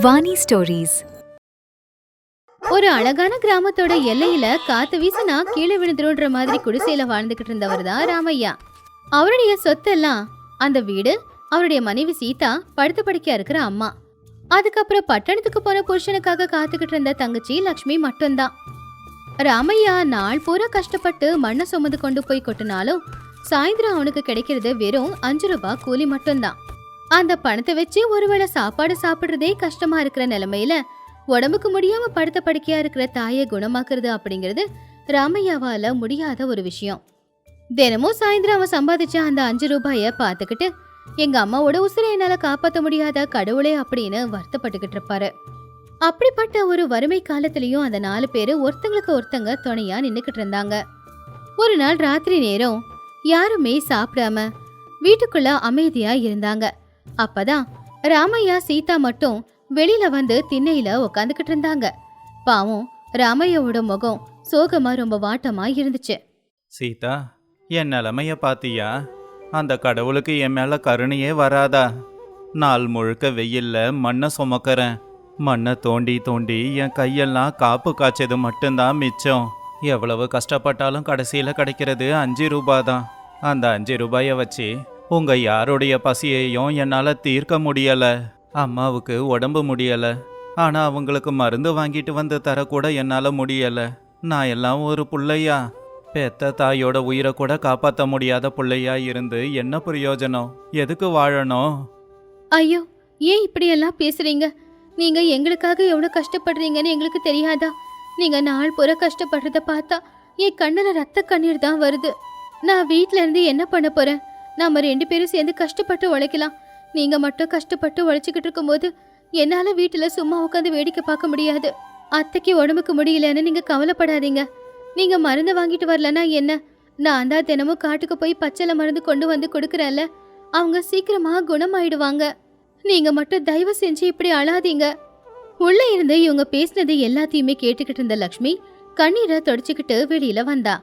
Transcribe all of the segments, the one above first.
Vani stories. ஒரு அழகான கிராமத்தோட எல்லையில காத்து வீசினா கீழே விழுந்துருன்ற மாதிரி குடிசையில வாழ்ந்துகிட்டு இருந்தவர் தான் ராமையா. அவருடைய சொத்தெல்லாம் அந்த வீடு, அவருடைய மனைவி சீதா, படுத்து படுக்கையா இருக்கிற அம்மா, அதுக்கப்புறம் பட்டணத்துக்கு போன புருஷனுக்காக காத்துக்கிட்டு இருந்த தங்கச்சி லக்ஷ்மி மட்டும்தான். ராமையா நாள் பூரா கஷ்டப்பட்டு மண்ணை சுமந்து கொண்டு போய் கொட்டினாலும் சாயந்தரம் அவனுக்கு கிடைக்கிறது வெறும் 5 ரூபாய் கூலி மட்டும்தான். அந்த பணத்தை வச்சு ஒருவேளை சாப்பாடு சாப்பிடுறதே கஷ்டமா இருக்கிற நிலைமையில உடம்புக்கு முடியாம படுத்த படுக்கையா இருக்கிற தாயை குணமாக்குறது அப்படிங்கிறது ராமையாவால முடியாத ஒரு விஷயம். தினமும் சாயந்தரம் அவன் சம்பாதிச்ச அந்த 5 ரூபாய பாத்துக்கிட்டு எங்க அம்மாவோட உசுரை என்னால காப்பாற்ற முடியாத கடவுளே அப்படின்னு வருத்தப்பட்டுக்கிட்டு இருப்பாரு. அப்படிப்பட்ட ஒரு வறுமை காலத்திலயும் அந்த 4 பேரு ஒருத்தங்களுக்கு ஒருத்தங்க துணையா நின்னுக்கிட்டு இருந்தாங்க. ஒரு நாள் ராத்திரி நேரம் யாருமே சாப்பிடாம வீட்டுக்குள்ள அமைதியா இருந்தாங்க. அப்பதான் ராமையா சீதா மட்டும் வெளியில வந்து திண்ணையில உக்காந்துக்கிட்டு இருந்தாங்க. பாவம் ராமையாவோட முகம் சோகமா ரொம்ப வாட்டமா இருந்துச்சு. சீதா, என் நிலைமைய பாத்தியா? அந்த கடவுளுக்கு என் மேல கருணையே வராதா? நாள் முழுக்க வெயில்ல மண்ணை சுமக்கிறேன். மண்ணை தோண்டி தோண்டி என் கையெல்லாம் காப்பு காய்ச்சது மட்டும்தான் மிச்சம். எவ்வளவு கஷ்டப்பட்டாலும் கடைசியில கிடைக்கிறது 5 ரூபாய் தான். அந்த 5 ரூபாய வச்சு உங்க யாருடைய பசியையும் என்னால தீர்க்க முடியல. அம்மாவுக்கு உடம்பு முடியல, ஆனா அவங்களுக்கு மருந்து வாங்கிட்டு வந்து தரக்கூட என்னால முடியல. நான் எல்லாம் ஒரு புள்ளையா? பெத்த தாயோட உயிரை கூட காப்பாற்ற முடியாத புள்ளையா இருந்து என்ன பிரயோஜனம்? எதுக்கு வாழணும்? ஐயோ, ஏன் இப்படி எல்லாம் பேசுறீங்க? நீங்க எங்களுக்காக எவ்வளவு கஷ்டப்படுறீங்கன்னு எங்களுக்கு தெரியாதா? நீங்க நாள் பூரா கஷ்டப்படுறத பார்த்தா என் கண்ணுல ரத்த கண்ணீர் தான் வருது. நான் வீட்ல இருந்து என்ன பண்ண போறேன்? நாம 2 பேரும் சேர்ந்து கஷ்டப்பட்டு உழைக்கலாம். நீங்க மட்டும் கஷ்டப்பட்டு உழைச்சிக்கிட்டு இருக்கும்போது என்னால வீட்டுல சும்மா உட்காந்து வேடிக்கை பார்க்க முடியாது. அத்தைக்கு உடம்புக்கு முடியலன்னு நீங்க கவலைப்படாதீங்க. நீங்க மருந்து வாங்கிட்டு வரலன்னா என்ன? நான் தான் தினமும் காட்டுக்கு போய் பச்சளை மருந்து கொண்டு வந்து கொடுக்கறேன்ல, அவங்க சீக்கிரமா குணமாயிடுவாங்க. நீங்க மட்டும் தயவு செஞ்சு இப்படி அழாதீங்க. உள்ள இருந்து இவங்க பேசினது எல்லாத்தையுமே கேட்டுக்கிட்டு இருந்த லக்ஷ்மி கண்ணீரை தொடச்சிக்கிட்டு வெளியில வந்தா.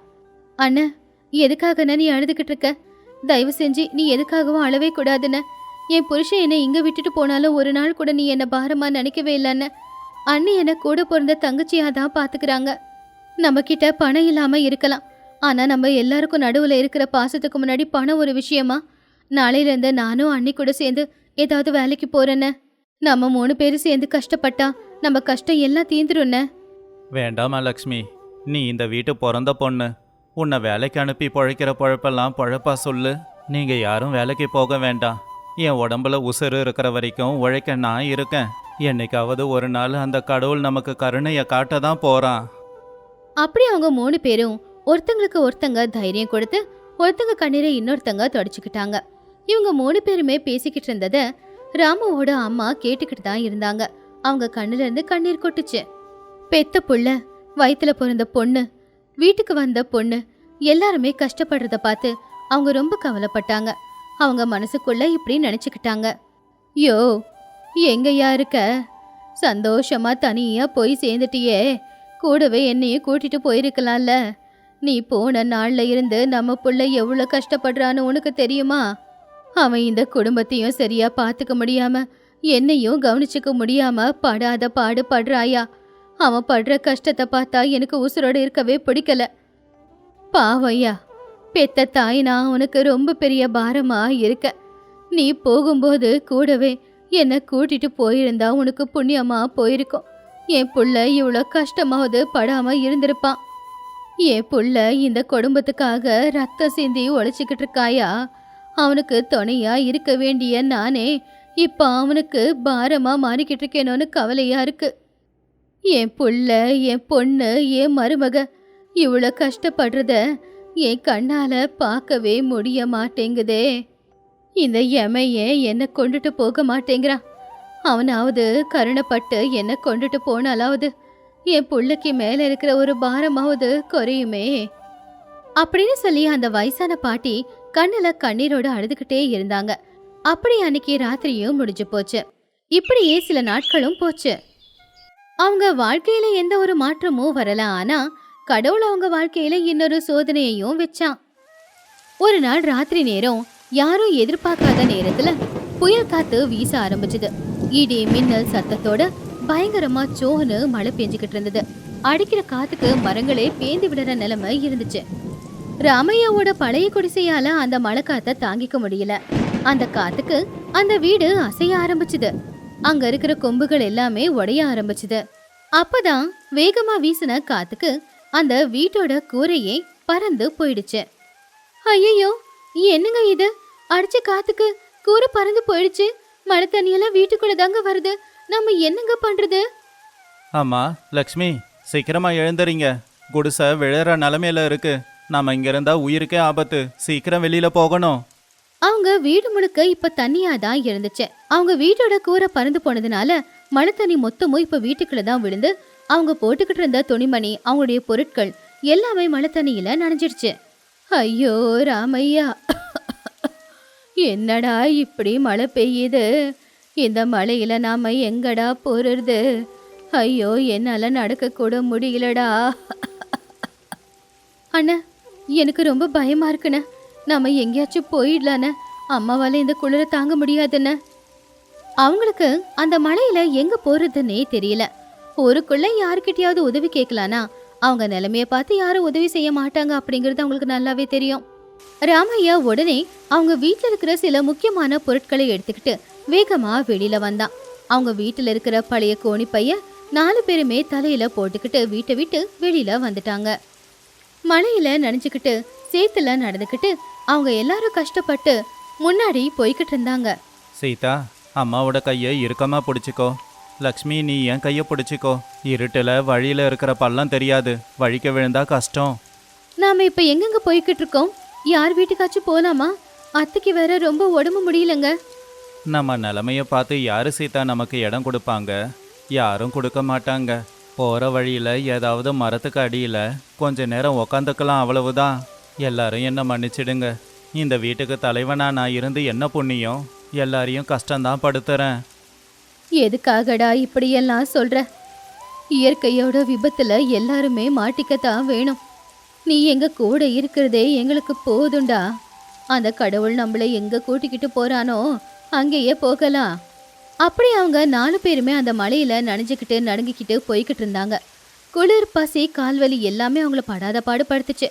அண்ணா, எதுக்காக நீ அழுதுகிட்டு இருக்க? தயவு செஞ்சு நீ எதுக்காகவும் அழவே கூடாதுன்னு. என் புருஷன் என்னை இங்க விட்டுட்டு போனாலும் ஒரு நாள் கூட நீ என்ன பாரமா நினைக்கவே இல்லைன்னு. அண்ணி என்ன கூட பிறந்த தங்கச்சியா தான் பாத்துக்கிறாங்க. நம்ம கிட்ட பணம் இல்லாம இருக்கலாம், ஆனா நம்ம எல்லாருக்கும் நடுவுல இருக்கிற பாசத்துக்கு முன்னாடி பணம் ஒரு விஷயமா? நாளையில இருந்து நானும் அண்ணி கூட சேர்ந்து ஏதாவது வேலைக்கு போறேன்னு. நம்ம 3 பேரும் சேர்ந்து கஷ்டப்பட்டா நம்ம கஷ்டம் எல்லாம் தீந்துருன்னு. வேண்டாமா லக்ஷ்மி, நீ இந்த வீட்டு பிறந்த பொண்ணு. உன்னை வேலைக்கு அனுப்பி பழைக்கிற பழப்பெல்லாம் பழப்பா சொல்லு. நீங்க யாரும் வேலைக்கு போக வேண்டாம். என் உடம்புல உசுறு இருக்கிற வரைக்கும் உழைக்க நான் இருக்கேன். என்னைக்காவது ஒரு நாள் அந்த கடவுள் நமக்கு கருணையை காட்ட தான் போறான். அப்படி அவங்க 3 பேரும் ஒருத்தங்களுக்கு ஒருத்தங்க தைரியம் கொடுத்து ஒருத்தங்க கண்ணீரை இன்னொருத்தங்க தொடச்சுக்கிட்டாங்க. இவங்க 3 பேருமே பேசிக்கிட்டு இருந்தத ராமுவோட அம்மா கேட்டுக்கிட்டு தான் இருந்தாங்க. அவங்க கண்ணுல இருந்து கண்ணீர் கொட்டுச்சு. பெத்த புள்ள, வயித்துல பிறந்த பொண்ணு, வீட்டுக்கு வந்த பொண்ணு, எல்லாருமே கஷ்டப்படுறத பார்த்து அவங்க ரொம்ப கவலைப்பட்டாங்க. அவங்க மனசுக்குள்ள இப்படி நினைச்சுக்கிட்டாங்க. யோ, எங்கயா இருக்க? சந்தோஷமா தனியா போய் சேர்ந்துட்டியே, கூடவே என்னையும் கூட்டிட்டு போயிருக்கலாம்ல. நீ போன நாள்ல இருந்து நம்ம புள்ள எவ்வளவு கஷ்டப்படுறான்னு உனக்கு தெரியுமா? அவன் இந்த குடும்பத்தையும் சரியா பாத்துக்க முடியாம என்னையும் கவனிச்சுக்க முடியாம படாத பாடு படுறாயா. அவன் படுற கஷ்டத்தை பார்த்தா எனக்கு உசுரோடு இருக்கவே பிடிக்கல. பாவையா, பெத்த தாய் நான் உனக்கு ரொம்ப பெரிய பாரமா இருக்க. நீ போகும்போது கூடவே என்னை கூட்டிட்டு போயிருந்தா உனக்கு புண்ணியமா போயிருக்கும். என் புள்ள இவ்வளோ கஷ்டமாவது படாம இருந்திருப்பான். என் புள்ள இந்த குடும்பத்துக்காக ரத்தம் சிந்தி உழைச்சிக்கிட்டு இருக்காயா. அவனுக்கு துணையா இருக்க வேண்டிய நானே இப்ப அவனுக்கு பாரமா மாறிக்கிட்டு இருக்கேனோன்னு கவலையா இருக்கு. என் புள்ள, என் பொண்ணு, என் மருமக இவ்வளோ கஷ்டப்படுறத என் கண்ணால பார்க்கவே முடிய மாட்டேங்குதே. இந்த எமையன் என்னை கொண்டுட்டு போக மாட்டேங்கிறான். அவனாவது கருணைப்பட்டு என்னை கொண்டுட்டு போனாலாவது என் புள்ளைக்கு மேல இருக்கிற ஒரு பாரமாவது குறையுமே அப்படின்னு சொல்லி அந்த வயசான பாட்டி கண்ணுல கண்ணீரோட அழுதுகிட்டே இருந்தாங்க. அப்படி அன்னைக்கு ராத்திரியும் முடிஞ்சு போச்சு. இப்படியே சில நாட்களும் போச்சு. அவங்க வாழ்க்கையில எந்த ஒரு மாற்றமும் வரல. ஆனா கடவுள் அவங்க வாழ்க்கையில இன்னொரு சோதனையையும் வச்சான். ஒரு நாள் ராத்திரி நேரம் யாரும் எதிர்பார்க்காத நேரத்துல புயல் காத்து வீச ஆரம்பிச்சது. இடி மின்னல் சத்தத்தோட பயங்கரமா சோன்னு மழை பெஞ்சுக்கிட்டு இருந்தது. அடிக்கிற காத்துக்கு மரங்களே பேந்து விடுற நிலைமை இருந்துச்சு. ராமையாவோட பழைய குடிசையால அந்த மழை காத்த தாங்கிக்க முடியல. அந்த காத்துக்கு அந்த வீடு அசைய ஆரம்பிச்சுது. அங்க இருக்கிற கொம்புகள் எல்லாமே உடைய ஆரம்பிச்சுது. அப்பதான் வேகமா வீசின காத்துக்கு அந்த வீட்டோட கூரையே பறந்து போயிடுச்சு. ஐயோ, என்னங்க இது? அடிச்ச காத்துக்கு கூரை பறந்து போயிடுச்சு. மழை தண்ணியெல்லாம் வீட்டுக்குள்ள தாங்க வருது. நம்ம என்னங்க பண்றது? அம்மா லக்ஷ்மி, சீக்கிரமா எழுந்துறீங்க. குடிசை விழற நிலமையில இருக்கு. நாம இங்க இருந்தா உயிருக்கே ஆபத்து. சீக்கிரம் வெளியில போகணும். அவங்க வீடு முழுக்க இப்ப தண்ணியா தான் இருந்துச்சு. அவங்க வீட்டோட கூரை பறந்து போனதுனால மழை தண்ணி மொத்தமும் இப்ப வீட்டுக்குள்ள தான் விழுந்து அவங்க போட்டுக்கிட்டு இருந்த துணிமணி, அவங்களுடைய பொருட்கள் எல்லாமே மழை தண்ணியில நனைஞ்சிடுச்சு. ஐயோ ராமையா, என்னடா இப்படி மழை பெய்யுது? இந்த மழையில நாம எங்கடா போறது? ஐயோ, என்னால நடக்க கூட முடியலடா. அண்ணா, எனக்கு ரொம்ப பயமா இருக்குண்ணே. நாம எங்கேயாச்சும் போயிடலான்னு. அம்மாவால இந்த குளிர தாங்க முடியாதுன்னு. அவங்களுக்கு அந்த மழையில எங்க போறதுன்னே தெரியல. ஊருக்குள்ள யாருக்கிட்டையாவது உதவி கேட்கலானா அவங்க நிலைமைய பார்த்து யாரும் உதவி செய்ய மாட்டாங்க அப்படிங்கிறது அவங்களுக்கு நல்லாவே தெரியும். ராமையா உடனே அவங்க வீட்டுல இருக்கிற சில முக்கியமான பொருட்களை எடுத்துக்கிட்டு வேகமா வெளியில வந்தான். அவங்க வீட்டுல இருக்கிற பழைய கோணி பைய 4 பேருமே தலையில போட்டுக்கிட்டு வீட்டை விட்டு வெளியில வந்துட்டாங்க. மழையில நனைஞ்சுக்கிட்டு சேத்துல நடந்துக்கிட்டு அவங்க எல்லாரும் கஷ்டப்பட்டு முன்னாடி போய்கிட்டு இருந்தாங்க. சீதா, அம்மாவோட கையை இறுக்கமா பிடிச்சிக்கோ. லக்ஷ்மி, நீ என் கையை பிடிச்சிக்கோ. இருட்டுல வழியில இருக்கிற பள்ளம் தெரியாது. வழிக்க விழுந்தா கஷ்டம். நாம இப்ப எங்கெங்க போய்கிட்டு இருக்கோம்? யார் வீட்டுக்காச்சும் போலாமா? அத்தைக்கு வேற ரொம்ப உடம்பு முடியலங்க. நம்ம நிலைமைய பார்த்து யாரு சீதா நமக்கு இடம் கொடுப்பாங்க? யாரும் கொடுக்க மாட்டாங்க. போற வழியில ஏதாவது மரத்துக்கு அடியில கொஞ்ச நேரம் உக்காந்துக்கலாம், அவ்வளவுதான். எல்லாரும் என்ன மன்னிச்சிடுங்க. இந்த வீட்டுக்கு தலைவனா நான் இருந்து என்ன புண்ணியம்? எல்லாரையும் கஷ்டம்தான் படுத்துறேன். எதுக்காகடா இப்படியெல்லாம் சொல்ற? இயற்கையோட விபத்துல எல்லாருமே மாட்டிக்கத்தான் வேணும். நீ எங்க கூட இருக்கிறதே எங்களுக்கு போதுண்டா. அந்த கடவுள் நம்மளை எங்க கூட்டிக்கிட்டு போறானோ அங்கேயே போகலாம். அப்படி அவங்க 4 பேருமே அந்த மலையில நனைஞ்சுக்கிட்டு நடுங்கிக்கிட்டு போய்கிட்டு இருந்தாங்க. குளிர், பசி, கால்வலி எல்லாமே அவங்கள படாத பாடுபடுத்துச்சு.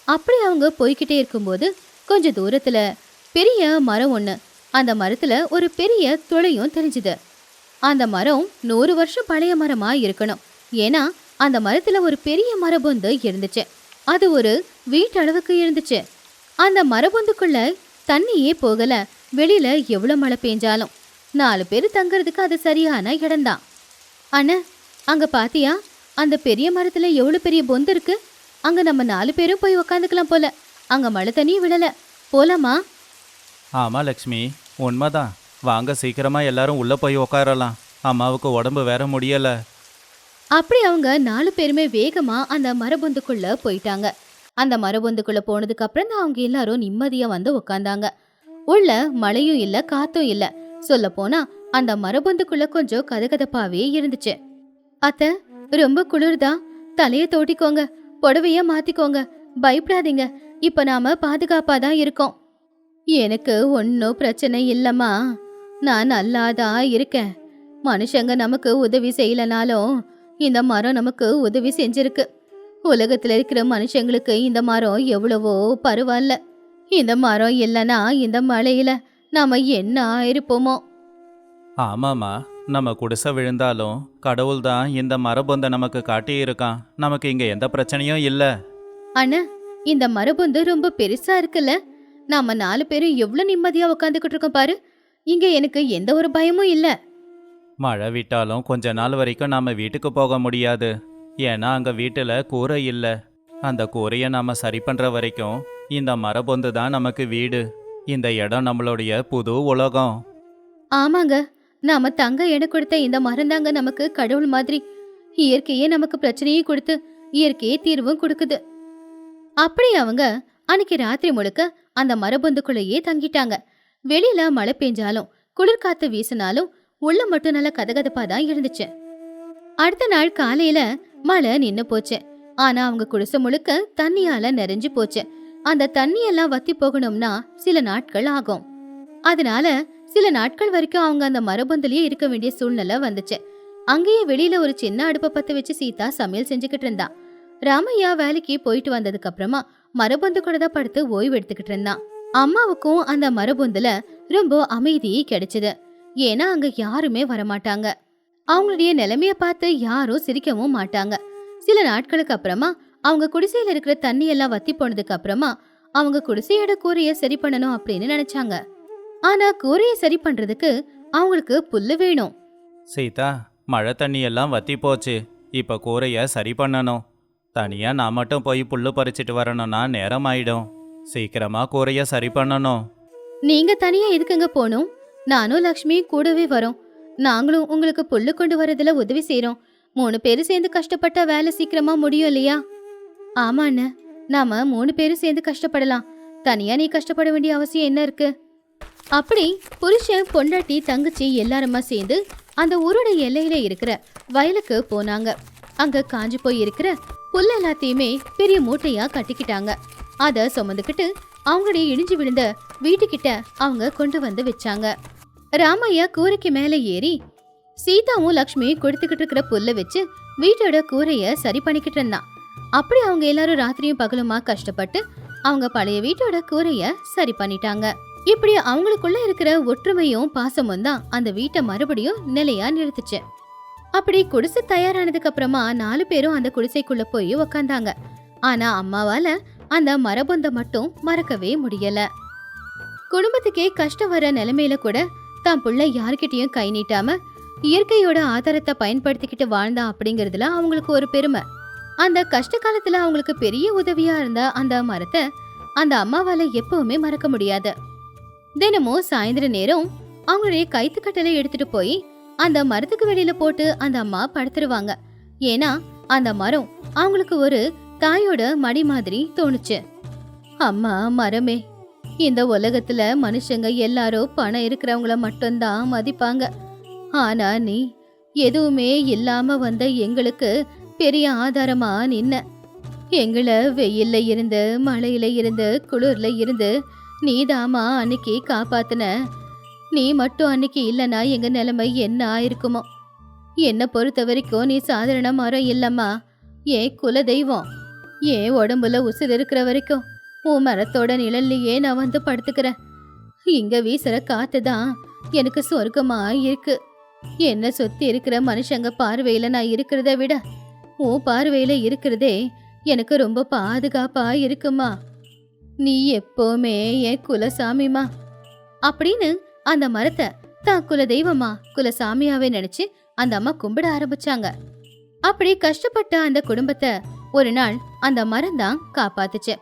அப்படி அவங்க போய்கிட்டே இருக்கும்போது கொஞ்ச தூரத்துல பெரிய மரம் ஒண்ணு. அந்த மரத்துல ஒரு பெரிய துளையும் தெரிஞ்சுது. அந்த மரம் 100 வருஷம் பழைய மரமா இருக்கணும். ஏன்னா அந்த மரத்துல ஒரு பெரிய மரபொந்து இருந்துச்சு. அது ஒரு வீட்டளவுக்கு இருந்துச்சு. அந்த மரபொந்துக்குள்ள தண்ணியே போகல. வெளியில எவ்வளவு மழை பெஞ்சாலும் 4 பேர் தங்கறதுக்கு அது சரியான இடம்தான். அண்ணா, அங்க பாத்தியா? அந்த பெரிய மரத்துல எவ்வளவு பெரிய பொந்து இருக்கு. அங்க நம்ம 4 பேரும் போய் உக்காந்துக்கலாம் போல. அங்க மழை தண்ணி விழல. போலாமா? ஆமா லக்ஷ்மி, உண்மைதான். வாங்க, சீக்கிரமா எல்லாரும் உள்ள போய் உக்காரலாம். அம்மாவுக்கு உடம்பு வேற முடியல. அப்படி அவங்க 4 பேருமே வேகமா அந்த மரபொந்துக்குள்ள போயிட்டாங்க. அந்த மரபொந்துக்குள்ள போனதுக்கு அப்புறம் தான் அவங்க எல்லாரும் நிம்மதியா வந்து உக்காந்தாங்க. உள்ள மழையும் இல்ல, காத்தும் இல்ல. சொல்ல போனா அந்த மரபொந்துக்குள்ள கொஞ்சம் கதகதப்பாவே இருந்துச்சு. அத்தை, ரொம்ப குளிர்தா. தலைய தோட்டிக்கோங்க, புடவைய மாத்திக்கோங்க, பயப்படாதீங்க. இப்ப நாம பாதுகாப்பாதான் இருக்கோம். எனக்கு ஒன்னும் பிரச்சனை இல்லம்மா, நான் நல்லாதான் இருக்கேன். மனுஷங்க நமக்கு உதவி செய்யலனாலும் இந்த மரம் நமக்கு உதவி செஞ்சிருக்கு. உலகத்துல இருக்கிற மனுஷங்களுக்கு இந்த மரம் எவ்வளவோ பரவாயில்ல. இந்த மரம் இல்லைன்னா இந்த மழையில நாம என்ன ஆயிருப்போமோ. ஆமாம்மா, நம்ம குடிசை விழுந்தாலும் கடவுள் தான் இந்த மரபொந்தை நமக்கு காட்டியிருக்கான். நமக்கு இங்க எந்த பிரச்சனையும் இல்லை. அண்ணா, இந்த மரபொந்து ரொம்ப பெருசா இருக்குல்ல. நாம 4 பேரும் எவ்வளவு நிம்மதியா உட்காந்துக்கிட்டு இருக்கோம் பாரு. இங்க எனக்கு எந்த ஒரு பயமும் இல்ல. மழை விட்டாலும் கொஞ்ச நாள் வரைக்கும் நாம வீட்டுக்கு போக முடியாது. ஏன்னா அங்க வீட்டுல கூரை இல்லை. அந்த கூரையை நாம சரி பண்ற வரைக்கும் இந்த மரபொந்து தான் நமக்கு வீடு. இந்த இடம் நம்மளுடைய புது உலகம். ஆமாங்க, நாம தங்க இடம் கொடுத்த இந்த மரம் தாங்க நமக்கு கடவுள் மாதிரி. இயற்கையே நமக்கு பிரச்சனையும் கொடுத்து இயற்கையே தீர்வும் கொடுக்குது. அப்படி அவங்க அன்னைக்கு ராத்திரி முழுக்க அந்த மரபொந்துக்குள்ளேயே தங்கிட்டாங்க. வெளியில மழை பெஞ்சாலும் குளிர்காத்து வீசினாலும் உள்ள மட்டும் நல்ல கதகதப்பா தான் இருந்துச்சு. அடுத்த நாள் காலையில மழை நின்னு போச்சு. ஆனா அவங்க குடிசை முழுக்க தண்ணியால நிறைஞ்சு போச்சு. அந்த தண்ணி எல்லாம் வத்தி போகணும்னா சில நாட்கள் ஆகும். அதனால சில நாட்கள் வரைக்கும் அவங்க அந்த மரபொந்திலேயே இருக்க வேண்டிய சூழ்நிலை வந்துச்சு. அங்கேயே வெளியில ஒரு சின்ன அடுப்பை பத்த வச்சு சீதா சமையல் செஞ்சுக்கிட்டு இருந்தா. ராமையா வேலைக்கு போயிட்டு வந்ததுக்கு அப்புறமா மரபொந்து கூட தான் படுத்து ஓய்வு எடுத்துக்கிட்டு இருந்தான். அம்மாவுக்கும் அந்த மரபொந்துல ரொம்ப அமைதி கிடைச்சது. ஏன்னா அங்க யாருமே வரமாட்டாங்க. அவங்களுடைய நிலைமைய பார்த்து யாரும் சிரிக்கவும் மாட்டாங்க. சில நாட்களுக்கு அப்புறமா அவங்க குடிசையில இருக்கிற தண்ணி எல்லாம் வத்தி போனதுக்கு அப்புறமா அவங்க குடிசையோட கூரைய சரி பண்ணணும் அப்படின்னு நினைச்சாங்க. ஆனா கூரைய சரி பண்றதுக்கு அவங்களுக்கு புல்லு வேணும். சீதா, மழை தண்ணி எல்லாம் வத்தி போச்சு. இப்ப கூரைய சரி பண்ணணும். தனியா நான் மட்டும் போய் புல்லு பறிச்சிட்டு வரணும்னா நேரம் ஆயிடும். சீக்கிரமா கூரைய சரி பண்ணணும். நீங்க தனியா எதுக்குங்க போகணும்? நானும் லக்ஷ்மி கூடவே வரோம். நாங்களும் உங்களுக்கு புல்லு கொண்டு வரதுல உதவி செய்யறோம். 3 பேரும் சேர்ந்து கஷ்டப்பட்டா வேலை சீக்கிரமா முடியும் இல்லையா? ஆமா அண்ணா, நாம 3 பேரும் சேர்ந்து கஷ்டப்படலாம். தனியா நீ கஷ்டப்பட வேண்டிய அவசியம் என்ன இருக்கு? அப்படி புருஷன், பொண்டாட்டி, தங்கச்சி எல்லாருமா சேர்ந்து அந்த ஊரோட எல்லையில இருக்கிற வயலுக்கு போனாங்க. அங்க காஞ்சு போய் இருக்கிற புல் எல்லாத்தையுமே பெரிய மூட்டையா கட்டிக்கிட்டாங்க. அத சுமந்துக்கிட்டு அவங்களுடைய இடிஞ்சு விழுந்த வீட்டுக்கிட்ட அவங்க கொண்டு வந்து வச்சாங்க. ராமையா கூரைக்கு மேல ஏறி சீதாவும் லக்ஷ்மி கொடுத்துக்கிட்டு இருக்கிற புல்ல வச்சு வீட்டோட கூரைய சரி பண்ணிக்கிட்டு இருந்தான். அப்படி அவங்க எல்லாரும் ராத்திரியும் பகலுமா கஷ்டப்பட்டு அவங்க பழைய வீட்டோட கூரைய சரி பண்ணிட்டாங்க. இப்படி அவங்களுக்குள்ள இருக்கிற ஒற்றுமையும் பாசமும் தான் அந்த வீட்டை மறுபடியும் நிலையா நிறுத்துச்சு. அப்படி குடிசை தயாரானதுக்கு அப்புறமா 4 பேரும் அந்த குடிசைக்குள்ள போய் உக்காந்தாங்க. ஆனா அம்மாவால அந்த மரபொந்த மட்டும் மறக்கவே முடியல. குடும்பத்துக்கே கஷ்டம் வர நிலைமையில கூட தான் புள்ள யாருக்கிட்டையும் கை நீட்டாம இயற்கையோட ஆதாரத்தை பயன்படுத்திக்கிட்டு வாழ்ந்தா அப்படிங்கறதுல அவங்களுக்கு ஒரு பெருமை. அந்த கஷ்ட காலத்துல அவங்களுக்கு பெரிய உதவியா இருந்த அந்த மரத்தை அந்த அம்மாவால எப்பவுமே மறக்க முடியாது. தினமும் சாயந்தர நேரம் அவங்களுடைய கைத்துக்கட்டலை எடுத்துட்டு போய் அந்த மரத்துக்கு வெளியில போட்டு அந்த அம்மா படுத்துருவாங்க. ஏன்னா அந்த மரம் அவங்களுக்கு ஒரு தாயோட மடி மாதிரி தோணுச்சு. அம்மா மரமே, இந்த உலகத்துல மனுஷங்க எல்லாரும் பணம் இருக்கிறவங்கள மட்டும்தான் மதிப்பாங்க. ஆனா நீ எதுவுமே இல்லாம வந்த எங்களுக்கு பெரிய ஆதாரமா நின்ன. எங்களை வெயில்ல இருந்து, மழையில இருந்து, குளிர்ல இருந்து நீதாமா அன்னைக்கு காப்பாத்துன. நீ மட்டும் அன்னைக்கு இல்லனா எங்க நிலைமை என்ன ஆயிருக்குமோ? என்னை பொறுத்த வரைக்கும் நீ சாதாரண மரம் இல்லம்மா, ஏன் குல தெய்வம். ஏன் உடம்புல உசுர் இருக்கிற வரைக்கும் உன் மரத்தோட நிழல்லையே நான் வந்து படுத்துக்கிறேன். இங்க வீசுற காத்துதான் எனக்கு சொர்க்கமா இருக்கு. என்ன சுத்தி இருக்கிற மனுஷங்க பார்வையில நான் இருக்கிறத விட உன் பார்வையில இருக்கிறதே எனக்கு ரொம்ப பாதுகாப்பா இருக்குமா. நீ எப்பவுமே என் குலசாமிமா அப்படின்னு அந்த மரத்தை தான் குல தெய்வமா, குலசாமியாவே நினைச்சு அந்த அம்மா கும்பிட ஆரம்பிச்சாங்க. அப்படி கஷ்டப்பட்ட அந்த குடும்பத்தை ஒரு நாள் அந்த மரம் தான் காப்பாத்துச்சு.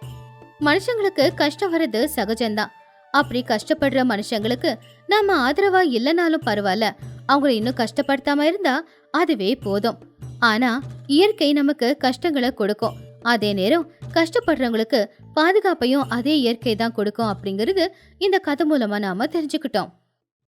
மனுஷங்களுக்கு கஷ்டம் வர்றது சகஜம்தான். அப்படி கஷ்டப்படுற மனுஷங்களுக்கு நாம ஆதரவா இல்லைனாலும் பரவாயில்ல, அவங்களை இன்னும் கஷ்டப்படுத்தாம இருந்தா அதுவே போதும். ஆனா இயற்கை நமக்கு கஷ்டங்களை கொடுக்கும், அதே நேரம் கஷ்டப்படுறவங்களுக்கு பாதுகாப்பையும் அதே இயற்கை தான் கொடுக்கும் அப்படிங்கிறது இந்த கதை மூலமா நாம தெரிஞ்சுக்கிட்டோம்.